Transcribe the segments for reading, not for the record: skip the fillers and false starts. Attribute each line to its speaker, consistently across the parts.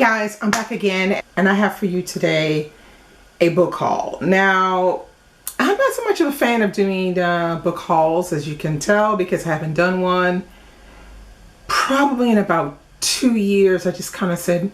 Speaker 1: guys, I'm back again and I have for you today a book haul. Now, I'm not so much of a fan of doing book hauls, as you can tell, because I haven't done one probably in about 2 years. I just kind of said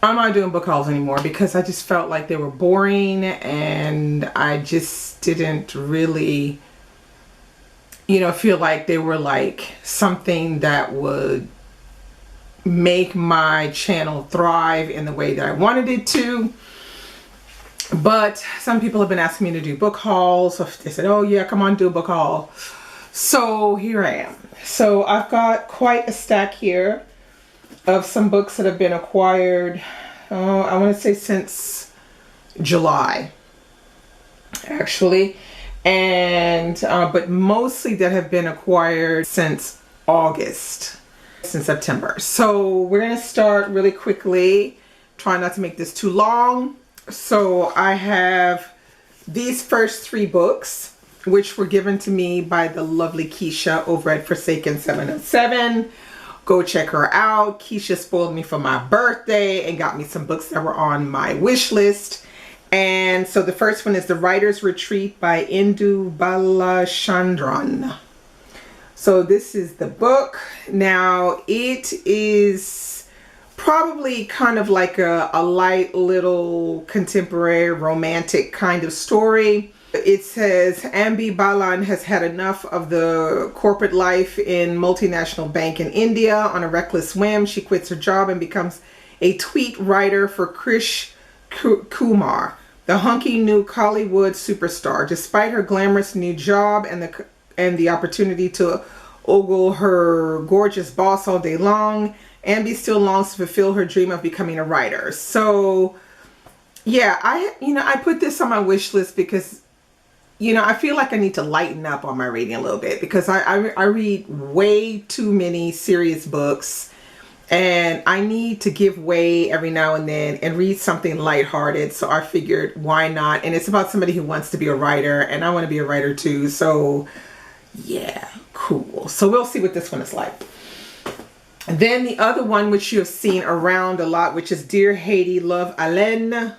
Speaker 1: I'm not doing book hauls anymore because I just felt like they were boring and I just didn't really, feel like they were like something that would make my channel thrive in the way that I wanted it to. But some people have been asking me to do book hauls, so they said, oh yeah, come on, do a book haul. So here I am. So I've got quite a stack here of some books that have been acquired, I want to say since July actually, and but mostly that have been acquired since August, since September. So we're going to start really quickly, try not to make this too long. So I have these first 3 books, which were given to me by the lovely ke-sha over at Forsaken 707. Go check her out. ke-sha spoiled me for my birthday and got me some books that were on my wish list. And so the first one is The Writer's Retreat by Indu Balachandran. So this is the book. Now it is probably kind of like a light little contemporary romantic kind of story. It says Ambi Balan has had enough of the corporate life in multinational bank in India. On a reckless whim, she quits her job and becomes a tweet writer for Krish Kumar, the hunky new Hollywood superstar. Despite her glamorous new job and the opportunity to ogle her gorgeous boss all day long, Ambi still longs to fulfill her dream of becoming a writer. So yeah, I put this on my wish list because I feel like I need to lighten up on my reading a little bit, because I read way too many serious books and I need to give way every now and then and read something lighthearted. So I figured, why not? And it's about somebody who wants to be a writer, and I want to be a writer too. So yeah, cool. So we'll see what this one is like. And then the other one, which you have seen around a lot, which is Dear Haiti, Love Alain.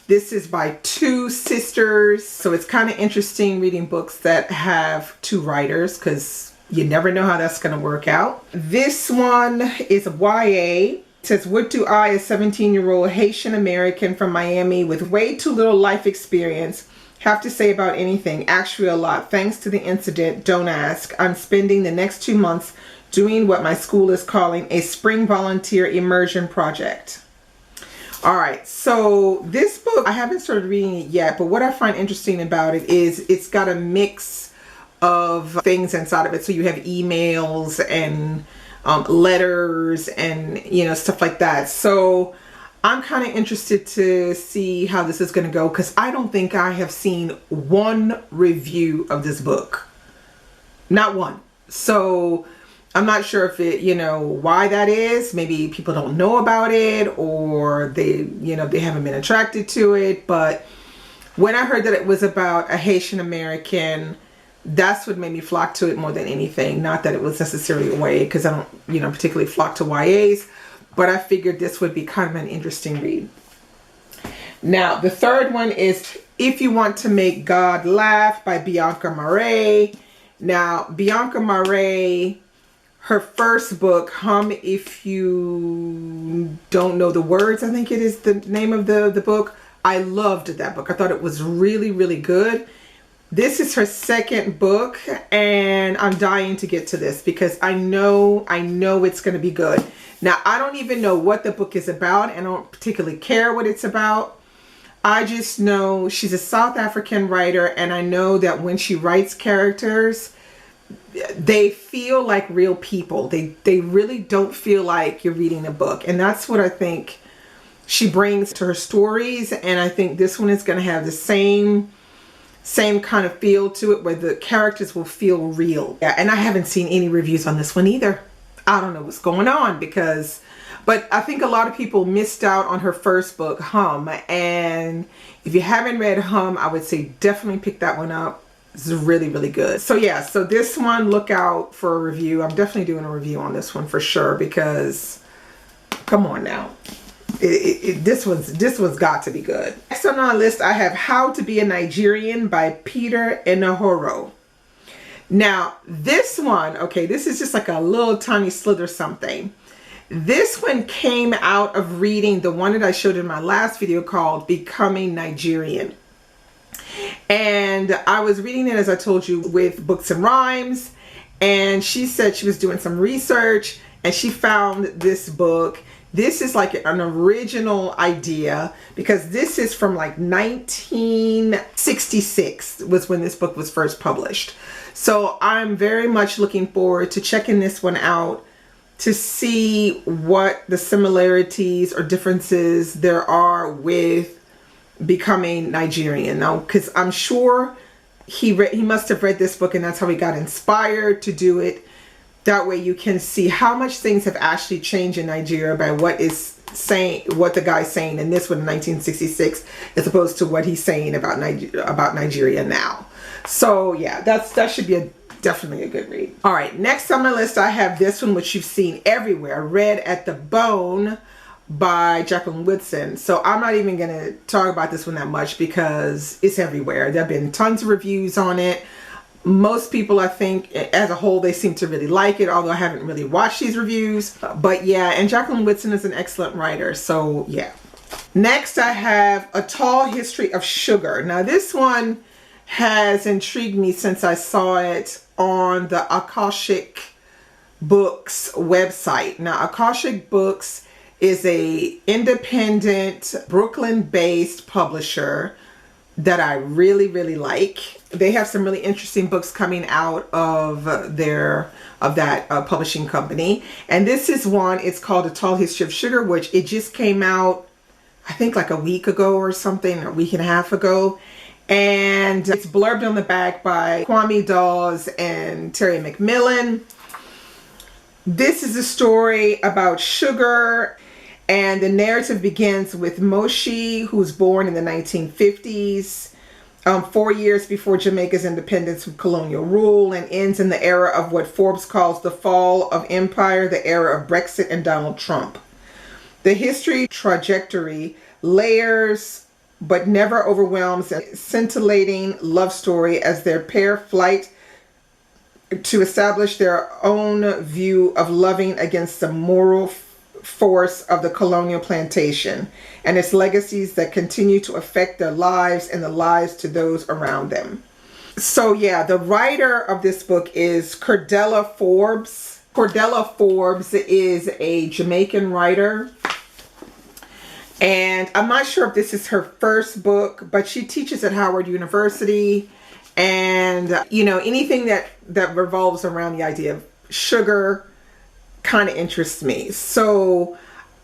Speaker 1: This is by 2 sisters. So it's kind of interesting reading books that have 2 writers, because you never know how that's going to work out. This one is YA. It says, what do I, a 17-year-old Haitian American from Miami with way too little life experience, have to say about anything? Actually a lot. Thanks to the incident, don't ask. I'm spending the next 2 months doing what my school is calling a spring volunteer immersion project. All right, so this book, I haven't started reading it yet, but what I find interesting about it is it's got a mix of things inside of it. So you have emails and letters and stuff like that. So I'm kind of interested to see how this is going to go, because I don't think I have seen one review of this book. Not one. So I'm not sure if it, why that is. Maybe people don't know about it, or they haven't been attracted to it. But when I heard that it was about a Haitian American, that's what made me flock to it more than anything. Not that it was necessarily a YA, because I don't, particularly flock to YAs. But I figured this would be kind of an interesting read. Now, the third one is If You Want to Make God Laugh by Bianca Marais. Now, Bianca Marais, her first book, Hum If You Don't Know the Words, I think it is the name of the book. I loved that book. I thought it was really, really good. This is her second book, and I'm dying to get to this because I know it's going to be good. Now, I don't even know what the book is about, and I don't particularly care what it's about. I just know she's a South African writer, and I know that when she writes characters, they feel like real people. They really don't feel like you're reading a book, and that's what I think she brings to her stories. And I think this one is going to have the same kind of feel to it, where the characters will feel real. Yeah, and I haven't seen any reviews on this one either. I don't know what's going on, but I think a lot of people missed out on her first book, Hum. And if you haven't read Hum, I would say definitely pick that one up. It's really, really good. So yeah, so this one, look out for a review. I'm definitely doing a review on this one for sure, because Come on now. This one's got to be good. Next on our list, I have How to Be a Nigerian by Peter Enohoro. Now, this one, okay, this is just like a little tiny slither something. This one came out of reading the one that I showed in my last video called Becoming Nigerian. And I was reading it, as I told you, with Books and Rhymes. And she said she was doing some research and she found this book. This is like an original idea because this is from like 1966 was when this book was first published. So I'm very much looking forward to checking this one out to see what the similarities or differences there are with becoming Nigerian. Now, because I'm sure he must have read this book and that's how he got inspired to do it. That way you can see how much things have actually changed in Nigeria by what the guy's saying in this one in 1966 as opposed to what he's saying about Nigeria now. So yeah, that should be definitely a good read. All right, next on my list I have this one, which you've seen everywhere, Red at the Bone by Jacqueline Woodson. So I'm not even going to talk about this one that much because it's everywhere. There have been tons of reviews on it. Most people, I think, as a whole, they seem to really like it, although I haven't really watched these reviews. But yeah, and Jacqueline Woodson is an excellent writer, so yeah. Next, I have A Tall History of Sugar. Now, this one has intrigued me since I saw it on the Akashic Books website. Now, Akashic Books is a independent, Brooklyn-based publisher that I really, really like. They have some really interesting books coming out of that publishing company. And this is one, it's called A Tall History of Sugar, which it just came out, I think like a week ago or something, a week and a half ago. And it's blurbed on the back by Kwame Dawes and Terry McMillan. This is a story about sugar. And the narrative begins with Moshe, who's born in the 1950s, 4 years before Jamaica's independence from colonial rule, and ends in the era of what Forbes calls the fall of empire, the era of Brexit and Donald Trump. The history trajectory layers but never overwhelms a scintillating love story as their pair flight to establish their own view of loving against the moral force of the colonial plantation and its legacies that continue to affect their lives and the lives to those around them. So yeah, the writer of this book is Cordella Forbes. Cordella Forbes is a Jamaican writer. And I'm not sure if this is her first book, but she teaches at Howard University. And, you know, anything that revolves around the idea of sugar kind of interests me. So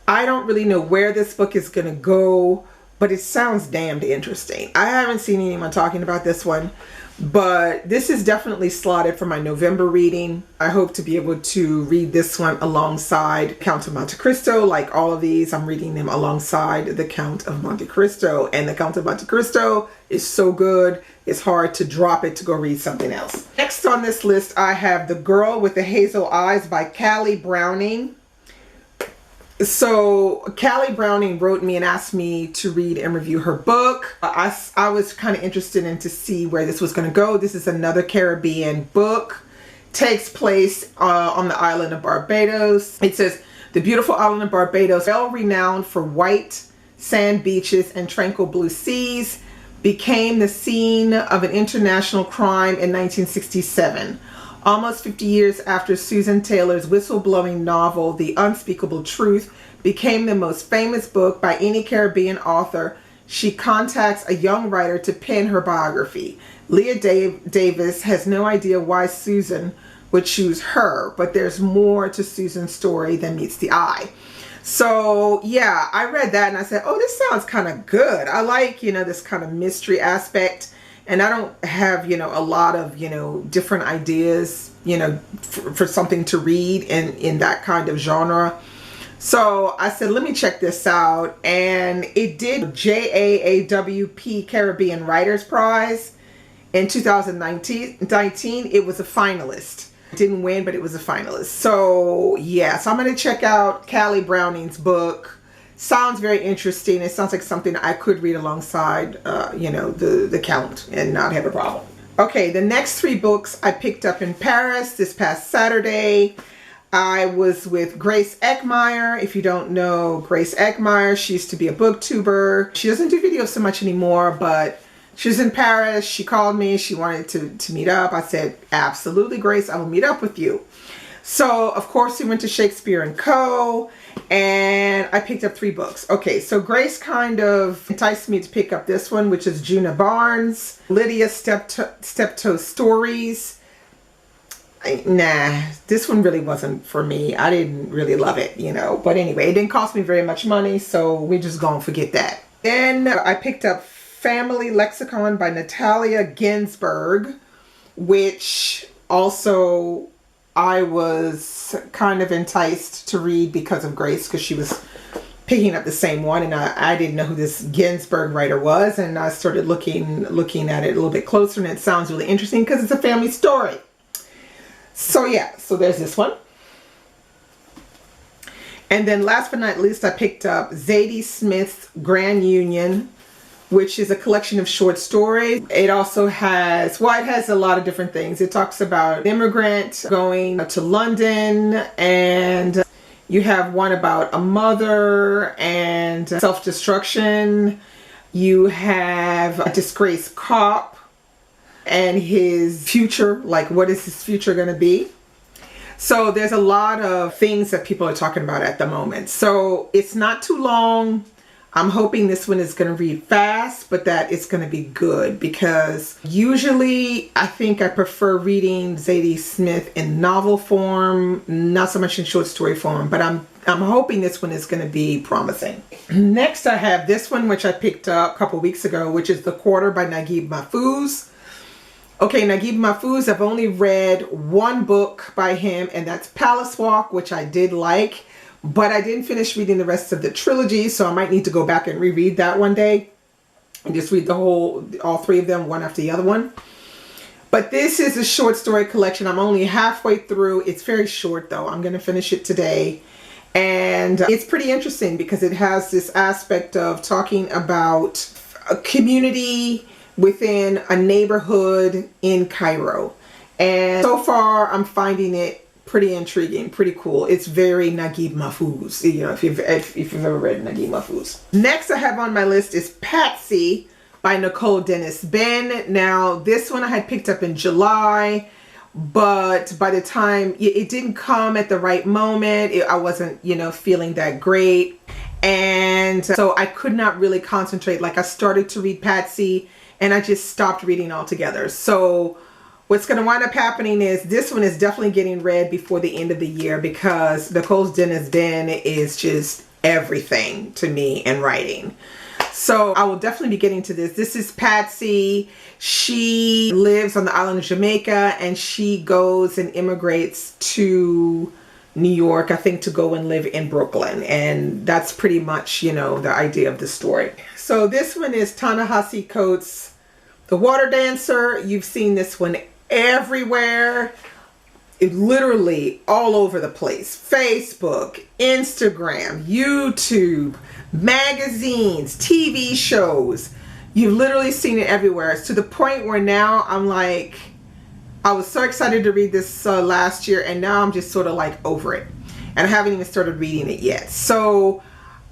Speaker 1: I don't really know where this book is going to go, but it sounds damned interesting. I haven't seen anyone talking about this one, but this is definitely slotted for my November reading. I hope to be able to read this one alongside Count of Monte Cristo. Like all of these, I'm reading them alongside the Count of Monte Cristo. And the Count of Monte Cristo is so good, it's hard to drop it to go read something else. Next on this list, I have The Girl with the Hazel Eyes by Callie Browning. So Callie Browning wrote me and asked me to read and review her book. I was kind of interested in to see where this was going to go. This is another Caribbean book. Takes place on the island of Barbados. It says, the beautiful island of Barbados, well renowned for white sand beaches and tranquil blue seas, became the scene of an international crime in 1967. Almost 50 years after Susan Taylor's whistleblowing novel, The Unspeakable Truth, became the most famous book by any Caribbean author, she contacts a young writer to pen her biography. Leah Davis has no idea why Susan would choose her, but there's more to Susan's story than meets the eye. So yeah, I read that and I said, oh, this sounds kind of good. I like, you know, this kind of mystery aspect. And I don't have, you know, a lot of, you know, different ideas, you know, for something to read in that kind of genre. So I said, let me check this out. And it did JAAWP Caribbean Writers Prize in 2019. It was a finalist. Didn't win, but it was a finalist. So yeah, so I'm going to check out Callie Browning's book. Sounds very interesting. It sounds like something I could read alongside, you know, the Count and not have a problem. Okay, the next 3 books I picked up in Paris this past Saturday. I was with Grace Eckmeyer. If you don't know Grace Eckmeyer, she used to be a booktuber. She doesn't do videos so much anymore, but she was in Paris. She called me. She wanted to meet up. I said, absolutely, Grace, I will meet up with you. So, of course, we went to Shakespeare & Co. and I picked up 3 books. Okay, so Grace kind of enticed me to pick up this one, which is Juna Barnes, Lydia Steptoe Stories. Nah, this one really wasn't for me. I didn't really love it, you know. But anyway, it didn't cost me very much money, so we're just gonna forget that. Then I picked up Family Lexicon by Natalia Ginsburg, which also I was kind of enticed to read because of Grace, because she was picking up the same one, and I didn't know who this Ginsburg writer was, and I started looking at it a little bit closer, and it sounds really interesting because it's a family story. So yeah, so there's this one. And then last but not least, I picked up Zadie Smith's Grand Union, which is a collection of short stories. It also has, well, it has a lot of different things. It talks about an immigrant going to London, and you have one about a mother and self-destruction. You have a disgraced cop and his future, like what is his future going to be? So there's a lot of things that people are talking about at the moment. So it's not too long. I'm hoping this one is going to read fast, but that it's going to be good, because usually I think I prefer reading Zadie Smith in novel form, not so much in short story form, but I'm hoping this one is going to be promising. Next I have this one, which I picked up a couple weeks ago, which is The Quarter by Naguib Mahfouz. Okay, Naguib Mahfouz, I've only read 1 book by him, and that's Palace Walk, which I did like. But I didn't finish reading the rest of the trilogy, so I might need to go back and reread that one day and just read all 3 of them, one after the other one. But this is a short story collection. I'm only halfway through. It's very short though. I'm going to finish it today. And it's pretty interesting because it has this aspect of talking about a community within a neighborhood in Cairo. And so far I'm finding it pretty intriguing, pretty cool. It's very Naguib Mahfouz, you know, if you've ever read Naguib Mahfouz. Next I have on my list is Patsy by Nicole Dennis Benn. Now this one I had picked up in July, but by the time it didn't come at the right moment, I wasn't, you know, feeling that great, and so I could not really concentrate. Like, I started to read Patsy and I just stopped reading altogether. So what's going to wind up happening is this one is definitely getting read before the end of the year, because Nicole Dennis Benn is just everything to me in writing. So I will definitely be getting to this. This is Patsy. She lives on the island of Jamaica, and she goes and immigrates to New York, I think, to go and live in Brooklyn. And that's pretty much, you know, the idea of the story. So this one is Ta-Nehisi Coates' The Water Dancer. You've seen this one everywhere. It literally all over the place. Facebook, Instagram, YouTube, magazines, TV shows. You've literally seen it everywhere. It's to the point where now I'm like, I was so excited to read this last year, and now I'm just sort of like over it. And I haven't even started reading it yet. So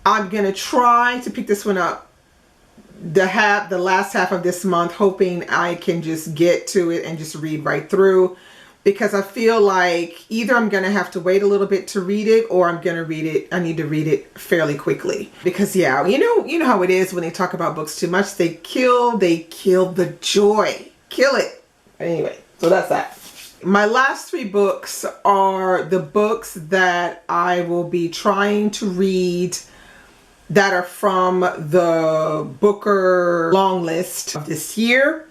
Speaker 1: I'm going to try to pick this one up the last half of this month, hoping I can just get to it and just read right through, because I feel like either I'm going to have to wait a little bit to read it, or I'm going to read it. I need to read it fairly quickly, because yeah, you know how it is when they talk about books too much. They kill the joy, kill it. Anyway, so that's that. My last 3 books are the books that I will be trying to read that are from the Booker long list of this year.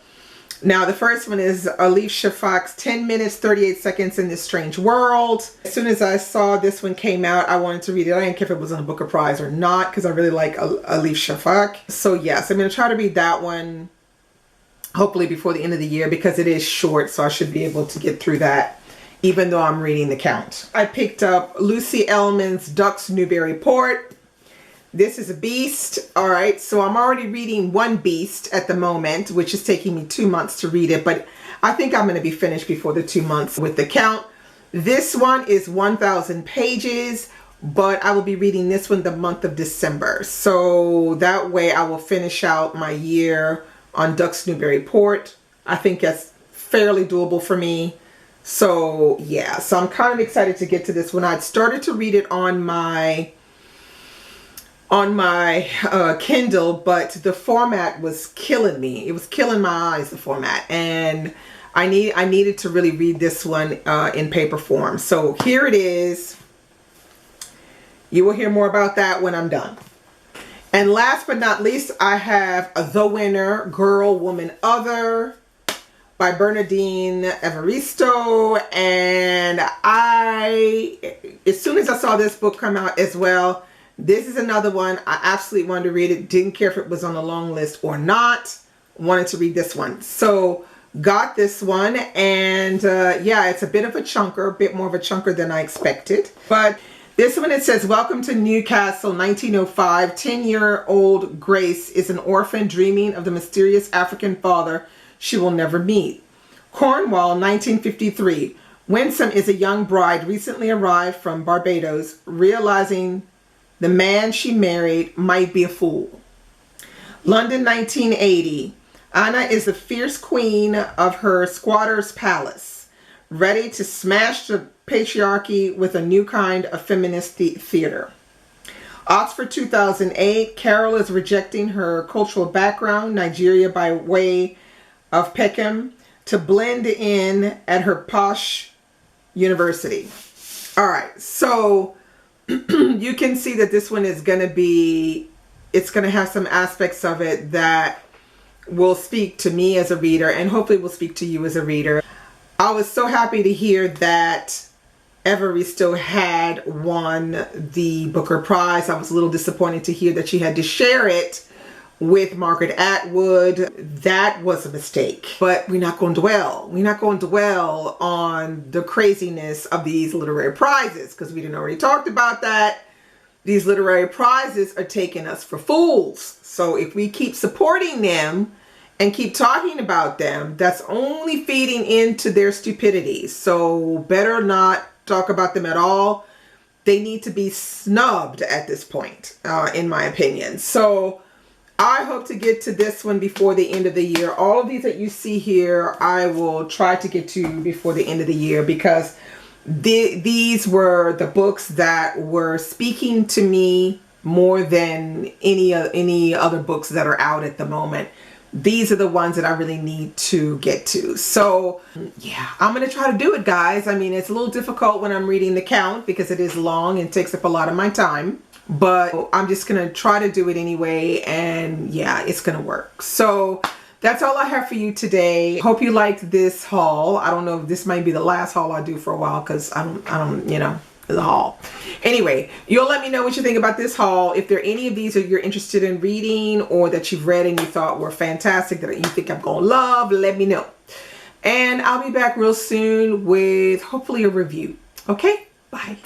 Speaker 1: Now, the first one is Alif Shafak's 10 Minutes, 38 Seconds in This Strange World. As soon as I saw this one came out, I wanted to read it. I didn't care if it was on a Booker Prize or not, because I really like Alif Shafak. So yes, I'm going to try to read that one hopefully before the end of the year, because it is short, so I should be able to get through that even though I'm reading The Count. I picked up Lucy Ellman's Ducks Newburyport. This is a beast. All right, so I'm already reading one beast at the moment, which is taking me 2 months to read it, but I think I'm going to be finished before the 2 months with The Count. This one is 1,000 pages, but I will be reading this one the month of December. So that way I will finish out my year on Ducks Newburyport. I think that's fairly doable for me. So yeah, so I'm kind of excited to get to this one. I'd started to read it on my Kindle, but the format was killing me. It was killing my eyes, the format, and I needed to really read this one in paper form. So here it is. You will hear more about that when I'm done. And last but not least, I have The Winner, Girl, Woman, Other by Bernardine Evaristo. And as soon as I saw this book come out as well, this is another one I absolutely wanted to read it. Didn't care if it was on the long list or not. Wanted to read this one. So got this one, and yeah, it's a bit of a chunker, a bit more of a chunker than I expected. But this one, it says, welcome to Newcastle, 1905. 10-year-old Grace is an orphan dreaming of the mysterious African father she will never meet. Cornwall, 1953. Winsome is a young bride recently arrived from Barbados, realizing the man she married might be a fool. London, 1980. Anna is the fierce queen of her squatter's palace, ready to smash the patriarchy with a new kind of feminist theater. Oxford, 2008. Carol is rejecting her cultural background, Nigeria by way of Peckham, to blend in at her posh university. All right, so you can see that this one is going to be, it's going to have some aspects of it that will speak to me as a reader, and hopefully will speak to you as a reader. I was so happy to hear that Evaristo had won the Booker Prize. I was a little disappointed to hear that she had to share it with Margaret Atwood. That was a mistake. But we're not going to dwell. We're not going to dwell on the craziness of these literary prizes, because we didn't already talked about that. These literary prizes are taking us for fools. So if we keep supporting them and keep talking about them, that's only feeding into their stupidity. So better not talk about them at all. They need to be snubbed at this point, in my opinion. So I hope to get to this one before the end of the year. All of these that you see here, I will try to get to before the end of the year, because these were the books that were speaking to me more than any other books that are out at the moment. These are the ones that I really need to get to. So yeah, I'm going to try to do it, guys. I mean, it's a little difficult when I'm reading The Count because it is long and takes up a lot of my time. But I'm just going to try to do it anyway. And yeah, it's going to work. So that's all I have for you today. Hope you liked this haul. I don't know if this might be the last haul I do for a while, because I don't, you know, the haul. Anyway, you'll let me know what you think about this haul. If there are any of these that you're interested in reading, or that you've read and you thought were fantastic, that you think I'm gonna love, let me know. And I'll be back real soon with hopefully a review. Okay, bye.